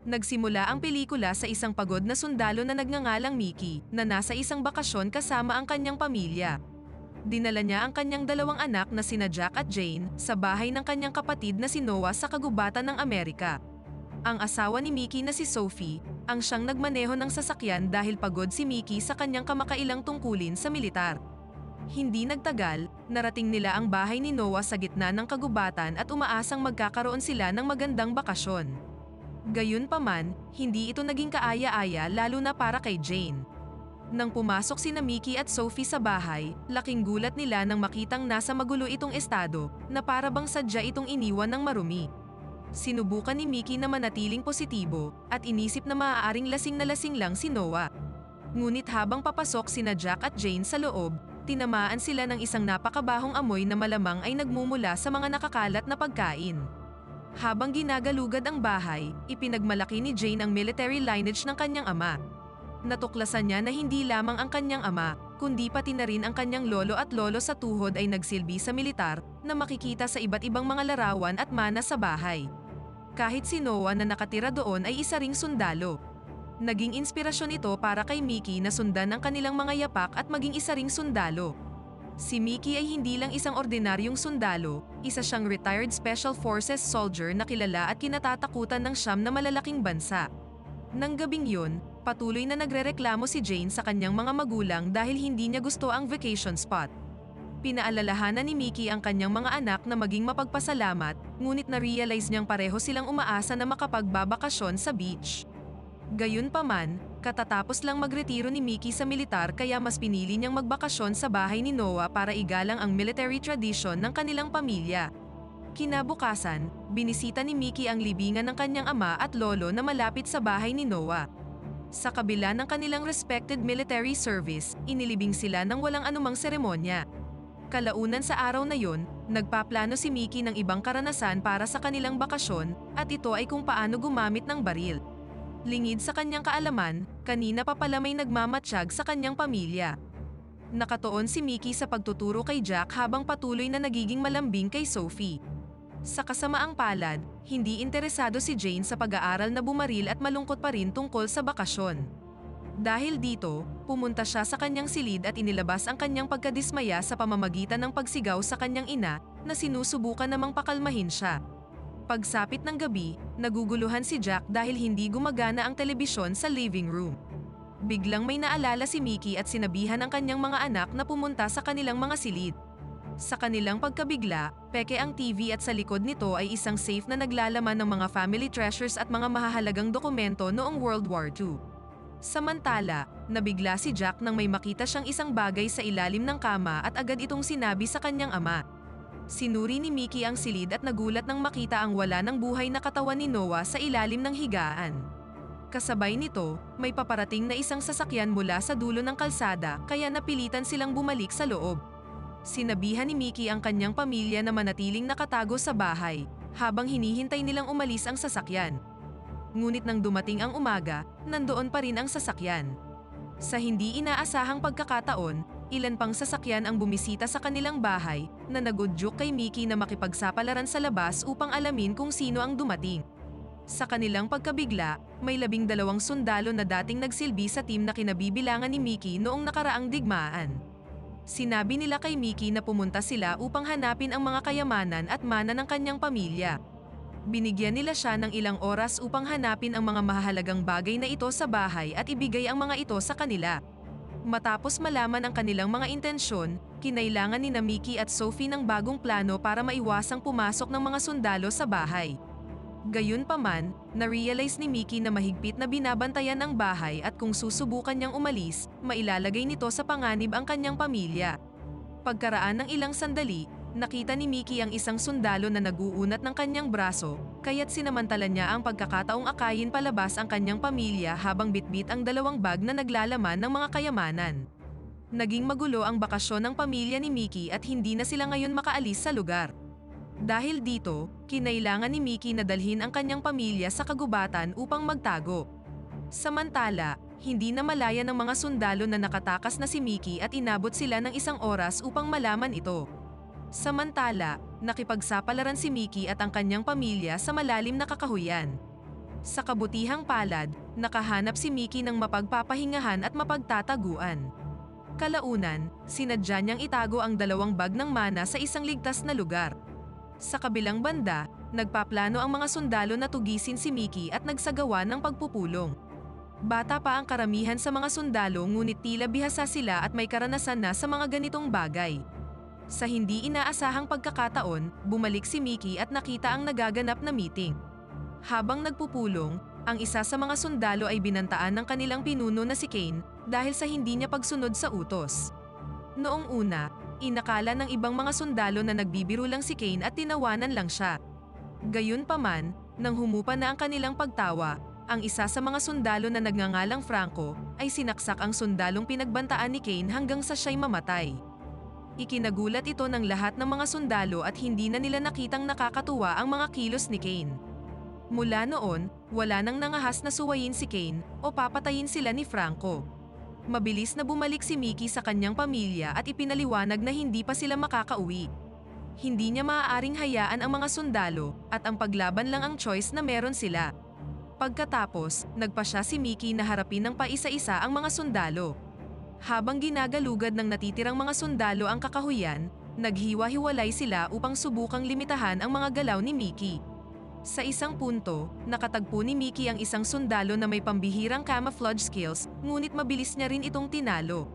Nagsimula ang pelikula sa isang pagod na sundalo na nagngangalang Mickey, na nasa isang bakasyon kasama ang kanyang pamilya. Dinala niya ang kanyang dalawang anak na sina Jack at Jane sa bahay ng kanyang kapatid na si Noah sa kagubatan ng Amerika. Ang asawa ni Mickey na si Sophie, ang siyang nagmaneho ng sasakyan dahil pagod si Mickey sa kanyang kamakailang tungkulin sa militar. Hindi nagtagal, narating nila ang bahay ni Noah sa gitna ng kagubatan at umaasang magkakaroon sila ng magandang bakasyon. Gayunpaman, hindi ito naging kaaya-aya lalo na para kay Jane. Nang pumasok sina Mickey at Sophie sa bahay, laking gulat nila nang makitang nasa magulo itong estado na para bang sadya itong iniwan ng marumi. Sinubukan ni Mickey na manatiling positibo at inisip na maaaring lasing na lasing lang si Noah. Ngunit habang papasok sina Jack at Jane sa loob, tinamaan sila ng isang napakabahong amoy na malamang ay nagmumula sa mga nakakalat na pagkain. Habang ginagalugad ang bahay, ipinagmalaki ni Jane ang military lineage ng kanyang ama. Natuklasan niya na hindi lamang ang kanyang ama, kundi pati na rin ang kanyang lolo at lolo sa tuhod ay nagsilbi sa militar na makikita sa iba't ibang mga larawan at mana sa bahay. Kahit si Noah na nakatira doon ay isa ring sundalo. Naging inspirasyon ito para kay Mickey na sundan ang kanilang mga yapak at maging isa ring sundalo. Si Mickey ay hindi lang isang ordinaryong sundalo, isa siyang retired Special Forces soldier na kilala at kinatatakutan ng siyam na malalaking bansa. Nang gabing yun, patuloy na nagrereklamo si Jane sa kanyang mga magulang dahil hindi niya gusto ang vacation spot. Pinaalalahanan ni Mickey ang kanyang mga anak na maging mapagpasalamat, ngunit na-realize niyang pareho silang umaasa na makapagbabakasyon sa beach. Gayunpaman, katatapos lang magretiro ni Mickey sa militar kaya mas pinili niyang magbakasyon sa bahay ni Noah para igalang ang military tradition ng kanilang pamilya. Kinabukasan, binisita ni Mickey ang libingan ng kanyang ama at lolo na malapit sa bahay ni Noah. Sa kabila ng kanilang respected military service, inilibing sila ng walang anumang seremonya. Kalaunan sa araw na yon, nagpaplano si Mickey ng ibang karanasan para sa kanilang bakasyon at ito ay kung paano gumamit ng baril. Lingid sa kanyang kaalaman, kanina pa pala may nagmamatsyag sa kanyang pamilya. Nakatuon si Mickey sa pagtuturo kay Jack habang patuloy na nagiging malambing kay Sophie. Sa kasamaang palad, hindi interesado si Jane sa pag-aaral na bumaril at malungkot pa rin tungkol sa bakasyon. Dahil dito, pumunta siya sa kanyang silid at inilabas ang kanyang pagkadismaya sa pamamagitan ng pagsigaw sa kanyang ina na sinusubukan namang pakalmahin siya. Pagsapit ng gabi, naguguluhan si Jack dahil hindi gumagana ang telebisyon sa living room. Biglang may naalala si Mickey at sinabihan ang kanyang mga anak na pumunta sa kanilang mga silid. Sa kanilang pagkabigla, peke ang TV at sa likod nito ay isang safe na naglalaman ng mga family treasures at mga mahahalagang dokumento noong World War II. Samantala, nabigla si Jack nang may makita siyang isang bagay sa ilalim ng kama at agad itong sinabi sa kanyang ama. Sinuri ni Mickey ang silid at nagulat nang makita ang wala ng buhay na katawan ni Noah sa ilalim ng higaan. Kasabay nito, may paparating na isang sasakyan mula sa dulo ng kalsada kaya napilitan silang bumalik sa loob. Sinabihan ni Mickey ang kanyang pamilya na manatiling nakatago sa bahay, habang hinihintay nilang umalis ang sasakyan. Ngunit nang dumating ang umaga, nandoon pa rin ang sasakyan. Sa hindi inaasahang pagkakataon, ilan pang sasakyan ang bumisita sa kanilang bahay na nagudyok kay Mickey na makipagsapalaran sa labas upang alamin kung sino ang dumating. Sa kanilang pagkabigla, may 12 sundalo na dating nagsilbi sa team na kinabibilangan ni Mickey noong nakaraang digmaan. Sinabi nila kay Mickey na pumunta sila upang hanapin ang mga kayamanan at mana ng kanyang pamilya. Binigyan nila siya ng ilang oras upang hanapin ang mga mahalagang bagay na ito sa bahay at ibigay ang mga ito sa kanila. Matapos malaman ang kanilang mga intensyon, kinailangan ni Mickey at Sophie ng bagong plano para maiwasang pumasok ng mga sundalo sa bahay. Gayunpaman, na-realize ni Mickey na mahigpit na binabantayan ang bahay at kung susubukan niyang umalis, mailalagay nito sa panganib ang kanyang pamilya. Pagkaraan ng ilang sandali, nakita ni Mickey ang isang sundalo na naguunat ng kanyang braso, kaya't sinamantala niya ang pagkakataong akayin palabas ang kanyang pamilya habang bitbit ang 2 bag na naglalaman ng mga kayamanan. Naging magulo ang bakasyon ng pamilya ni Mickey at hindi na sila ngayon makaalis sa lugar. Dahil dito, kinailangan ni Mickey na dalhin ang kanyang pamilya sa kagubatan upang magtago. Samantala, hindi na malaya ng mga sundalo na nakatakas na si Mickey at inabot sila ng 1 oras upang malaman ito. Samantala, nakipagsapalaran si Mickey at ang kanyang pamilya sa malalim na kakahuyan. Sa kabutihang palad, nakahanap si Mickey ng mapagpapahingahan at mapagtataguan. Kalaunan, sinadya niyang itago ang 2 bag ng mana sa isang ligtas na lugar. Sa kabilang banda, nagpaplano ang mga sundalo na tugisin si Mickey at nagsagawa ng pagpupulong. Bata pa ang karamihan sa mga sundalo ngunit tila bihasa sila at may karanasan na sa mga ganitong bagay. Sa hindi inaasahang pagkakataon, bumalik si Mickey at nakita ang nagaganap na meeting. Habang nagpupulong, ang isa sa mga sundalo ay binantaan ng kanilang pinuno na si Kane dahil sa hindi niya pagsunod sa utos. Noong una, inakala ng ibang mga sundalo na nagbibiro lang si Kane at tinawanan lang siya. Gayunpaman, nang humupa na ang kanilang pagtawa, ang isa sa mga sundalo na nagngangalang Franco ay sinaksak ang sundalong pinagbantaan ni Kane hanggang sa siya'y mamatay. Ikinagulat ito ng lahat ng mga sundalo at hindi na nila nakitang nakakatuwa ang mga kilos ni Kane. Mula noon, wala nang nangahas na suwayin si Kane o papatayin sila ni Franco. Mabilis na bumalik si Mickey sa kanyang pamilya at ipinaliwanag na hindi pa sila makakauwi. Hindi niya maaaring hayaan ang mga sundalo at ang paglaban lang ang choice na meron sila. Pagkatapos, nagpasya si Mickey na harapin ng paisa-isa ang mga sundalo. Habang ginagalugad ng natitirang mga sundalo ang kakahuyan, naghiwa-hiwalay sila upang subukang limitahan ang mga galaw ni Mickey. Sa isang punto, nakatagpo ni Mickey ang isang sundalo na may pambihirang camouflage skills, ngunit mabilis niya rin itong tinalo.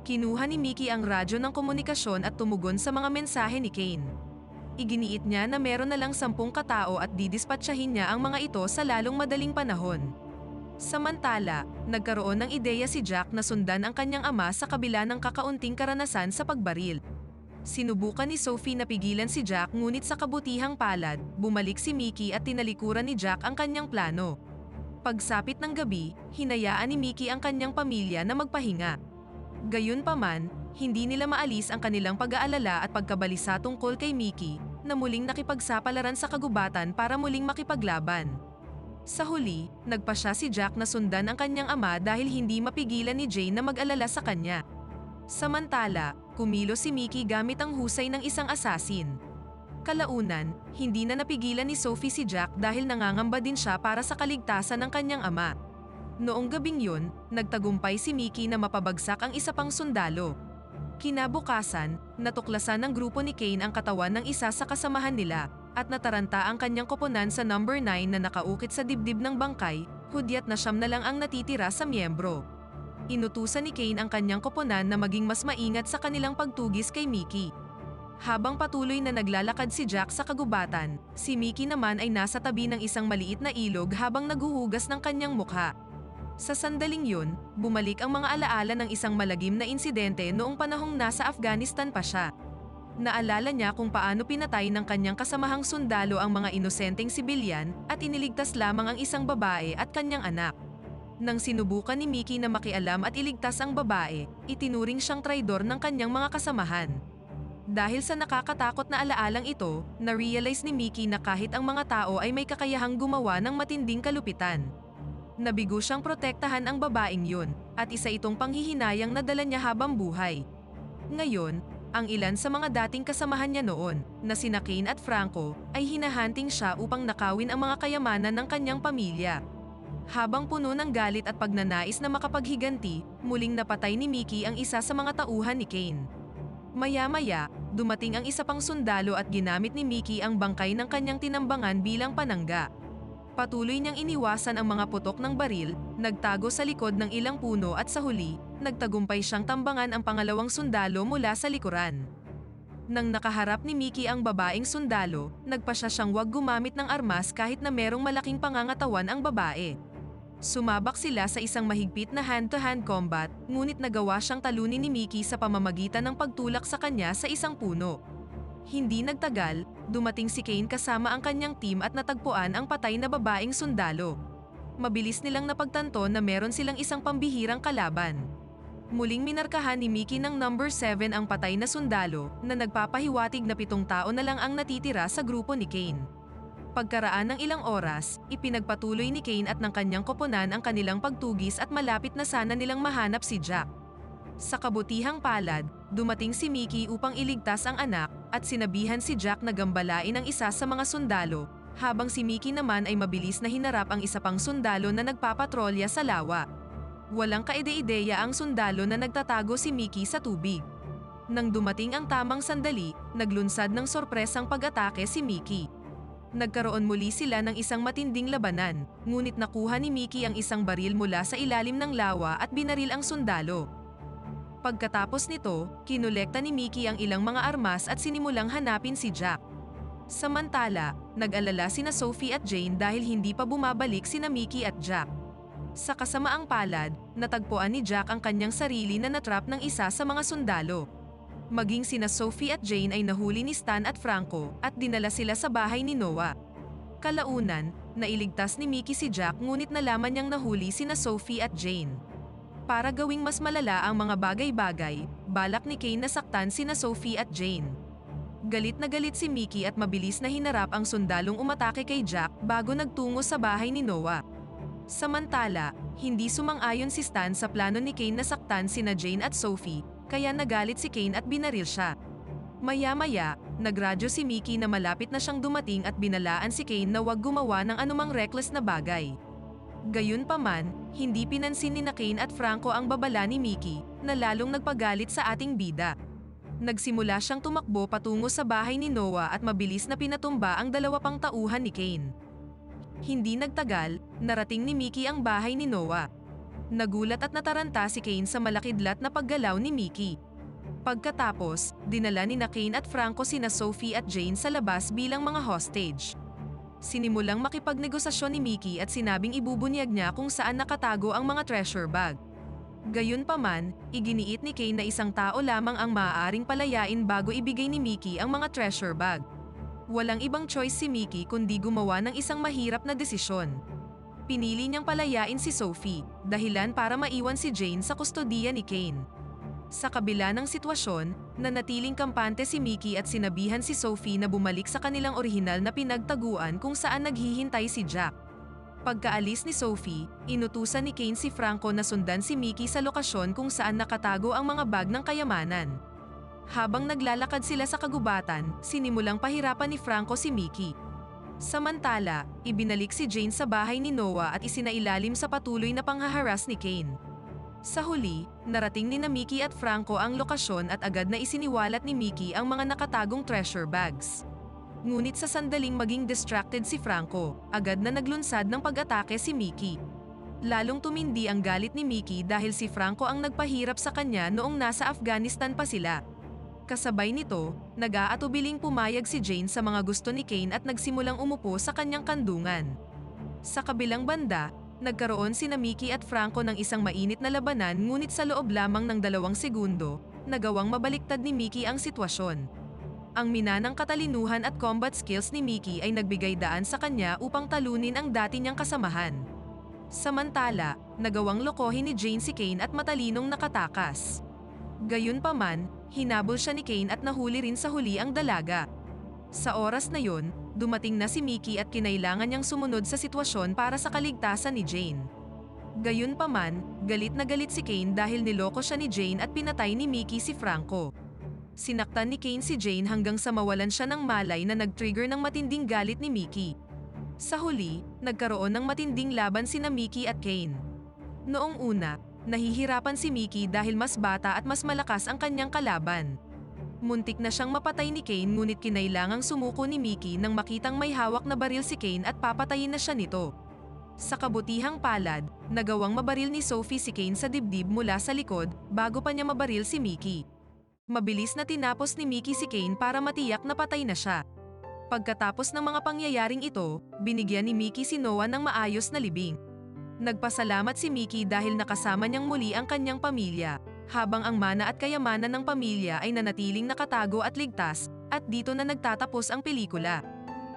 Kinuha ni Mickey ang radyo ng komunikasyon at tumugon sa mga mensahe ni Kane. Iginiit niya na meron na lang 10 katao at didispatsahin niya ang mga ito sa lalong madaling panahon. Samantala, nagkaroon ng ideya si Jack na sundan ang kanyang ama sa kabila ng kakaunting karanasan sa pagbaril. Sinubukan ni Sophie na pigilan si Jack ngunit sa kabutihang palad, bumalik si Mickey at tinalikuran ni Jack ang kanyang plano. Pagsapit ng gabi, hinayaan ni Mickey ang kanyang pamilya na magpahinga. Gayunpaman, hindi nila maalis ang kanilang pag-aalala at pagkabalisa tungkol kay Mickey, na muling nakipagsapalaran sa kagubatan para muling makipaglaban. Sa huli, nagpasya si Jack na sundan ang kanyang ama dahil hindi mapigilan ni Jane na mag-alala sa kanya. Samantala, kumilos si Mickey gamit ang husay ng isang asasin. Kalaunan, hindi na napigilan ni Sophie si Jack dahil nangangamba din siya para sa kaligtasan ng kanyang ama. Noong gabing yun, nagtagumpay si Mickey na mapabagsak ang isa pang sundalo. Kinabukasan, natuklasan ng grupo ni Kane ang katawan ng isa sa kasamahan nila, at nataranta ang kanyang koponan sa number 9 na nakaukit sa dibdib ng bangkay, hudyat na 9 na lang ang natitira sa miyembro. Inutusan ni Kane ang kanyang koponan na maging mas maingat sa kanilang pagtugis kay Mickey. Habang patuloy na naglalakad si Jack sa kagubatan, si Mickey naman ay nasa tabi ng isang maliit na ilog habang naghuhugas ng kanyang mukha. Sa sandaling yun, bumalik ang mga alaala ng isang malagim na insidente noong panahong nasa Afghanistan pa siya. Naalala niya kung paano pinatay ng kanyang kasamahang sundalo ang mga inosenteng sibilyan at iniligtas lamang ang isang babae at kanyang anak. Nang sinubukan ni Mickey na makialam at iligtas ang babae, itinuring siyang traidor ng kanyang mga kasamahan. Dahil sa nakakatakot na alaalang ito, na-realize ni Mickey na kahit ang mga tao ay may kakayahang gumawa ng matinding kalupitan. Nabigo siyang protektahan ang babaeng yun, at isa itong panghihinayang na dala niya habang buhay. Ngayon, ang ilan sa mga dating kasamahan niya noon, na sina Kane at Franco, ay hinahunting siya upang nakawin ang mga kayamanan ng kanyang pamilya. Habang puno ng galit at pagnanais na makapaghiganti, muling napatay ni Mickey ang isa sa mga tauhan ni Kane. Maya-maya, dumating ang isa pang sundalo at ginamit ni Mickey ang bangkay ng kanyang tinambangan bilang panangga. Patuloy niyang iniwasan ang mga putok ng baril, nagtago sa likod ng ilang puno at sa huli, nagtagumpay siyang tambangan ang pangalawang sundalo mula sa likuran. Nang nakaharap ni Mickey ang babaeng sundalo, nagpasya siyang huwag gumamit ng armas kahit na merong malaking pangangatawan ang babae. Sumabak sila sa isang mahigpit na hand-to-hand combat, ngunit nagawa siyang talunin ni Mickey sa pamamagitan ng pagtulak sa kanya sa isang puno. Hindi nagtagal, dumating si Kane kasama ang kanyang team at natagpuan ang patay na babaeng sundalo. Mabilis nilang napagtanto na meron silang isang pambihirang kalaban. Muling minarkahan ni Mickey ng number 7 ang patay na sundalo, na nagpapahiwatig na 7 tao na lang ang natitira sa grupo ni Kane. Pagkaraan ng ilang oras, ipinagpatuloy ni Kane at ng kanyang koponan ang kanilang pagtugis at malapit na sana nilang mahanap si Jack. Sa kabutihang palad, dumating si Mickey upang iligtas ang anak at sinabihan si Jack na gambalain ang isa sa mga sundalo, habang si Mickey naman ay mabilis na hinarap ang isa pang sundalo na nagpapatrolya sa lawa. Walang kaide-ideya ang sundalo na nagtatago si Mickey sa tubig. Nang dumating ang tamang sandali, naglunsad ng sorpresang pag-atake si Mickey. Nagkaroon muli sila ng isang matinding labanan, ngunit nakuha ni Mickey ang isang baril mula sa ilalim ng lawa at binaril ang sundalo. Pagkatapos nito, kinolekta ni Mickey ang ilang mga armas at sinimulang hanapin si Jack. Samantala, nag-alala sina Sophie at Jane dahil hindi pa bumabalik sina Mickey at Jack. Sa kasamaang palad, natagpuan ni Jack ang kanyang sarili na natrap ng isa sa mga sundalo. Maging sina Sophie at Jane ay nahuli ni Stan at Franco at dinala sila sa bahay ni Noah. Kalaunan, nailigtas ni Mickey si Jack ngunit nalaman niyang nahuli sina Sophie at Jane. Para gawing mas malala ang mga bagay-bagay, balak ni Kane na saktan sina Sophie at Jane. Galit na galit si Mickey at mabilis na hinarap ang sundalong umatake kay Jack bago nagtungo sa bahay ni Noah. Samantala, hindi sumang-ayon si Stan sa plano ni Kane na saktan sina Jane at Sophie, kaya nagalit si Kane at binaril siya. Maya-maya, nagradyo si Mickey na malapit na siyang dumating at binalaan si Kane na huwag gumawa ng anumang reckless na bagay. Gayunpaman, hindi pinansin ni Kane at Franco ang babala ni Mickey, na lalong nagpagalit sa ating bida. Nagsimula siyang tumakbo patungo sa bahay ni Noah at mabilis na pinatumba ang dalawa pang tauhan ni Kane. Hindi nagtagal, narating ni Mickey ang bahay ni Noah. Nagulat at nataranta si Kane sa malakidlat na paggalaw ni Mickey. Pagkatapos, dinala ni Kane at Franco sina Sophie at Jane sa labas bilang mga hostage. Sinimulang makipagnegosasyon ni Mickey at sinabing ibubunyag niya kung saan nakatago ang mga treasure bag. Gayunpaman, iginiit ni Kane na isang tao lamang ang maaaring palayain bago ibigay ni Mickey ang mga treasure bag. Walang ibang choice si Mickey kundi gumawa ng isang mahirap na desisyon. Pinili niyang palayain si Sophie, dahilan para maiwan si Jane sa kustodiya ni Kane. Sa kabila ng sitwasyon, nanatiling kampante si Mickey at sinabihan si Sophie na bumalik sa kanilang orihinal na pinagtaguan kung saan naghihintay si Jack. Pagkaalis ni Sophie, inutusan ni Kane si Franco na sundan si Mickey sa lokasyon kung saan nakatago ang mga bag ng kayamanan. Habang naglalakad sila sa kagubatan, sinimulang pahirapan ni Franco si Mickey. Samantala, ibinalik si Jane sa bahay ni Noah at isinailalim sa patuloy na panghaharas ni Kane. Sa huli, narating ni Mickey at Franco ang lokasyon at agad na isiniwalat ni Mickey ang mga nakatagong treasure bags. Ngunit sa sandaling maging distracted si Franco, agad na naglunsad ng pag-atake si Mickey. Lalong tumindi ang galit ni Mickey dahil si Franco ang nagpahirap sa kanya noong nasa Afghanistan pa sila. Kasabay nito, nag-aatubiling pumayag si Jane sa mga gusto ni Kane at nagsimulang umupo sa kanyang kandungan. Sa kabilang banda, nagkaroon sina Mickey at Franco ng isang mainit na labanan ngunit sa loob lamang ng 2 segundo, nagawang mabaliktad ni Mickey ang sitwasyon. Ang minanang katalinuhan at combat skills ni Mickey ay nagbigay daan sa kanya upang talunin ang dati niyang kasamahan. Samantala, nagawang lokohin ni Jane si Kane at matalinong nakatakas. Gayunpaman, hinabol siya ni Kane at nahuli rin sa huli ang dalaga. Sa oras na yon, dumating na si Mickey at kinailangan niyang sumunod sa sitwasyon para sa kaligtasan ni Jane. Gayunpaman, galit na galit si Kane dahil niloko siya ni Jane at pinatay ni Mickey si Franco. Sinaktan ni Kane si Jane hanggang sa mawalan siya ng malay na nag-trigger ng matinding galit ni Mickey. Sa huli, nagkaroon ng matinding laban sina Mickey at Kane. Noong una, nahihirapan si Mickey dahil mas bata at mas malakas ang kanyang kalaban. Muntik na siyang mapatay ni Kane ngunit kinailangang sumuko ni Mickey nang makitang may hawak na baril si Kane at papatayin na siya nito. Sa kabutihang palad, nagawang mabaril ni Sophie si Kane sa dibdib mula sa likod bago pa niya mabaril si Mickey. Mabilis na tinapos ni Mickey si Kane para matiyak na patay na siya. Pagkatapos ng mga pangyayaring ito, binigyan ni Mickey si Noah ng maayos na libing. Nagpasalamat si Mickey dahil nakasama niyang muli ang kanyang pamilya, habang ang mana at kayamanan ng pamilya ay nanatiling nakatago at ligtas, at dito na nagtatapos ang pelikula.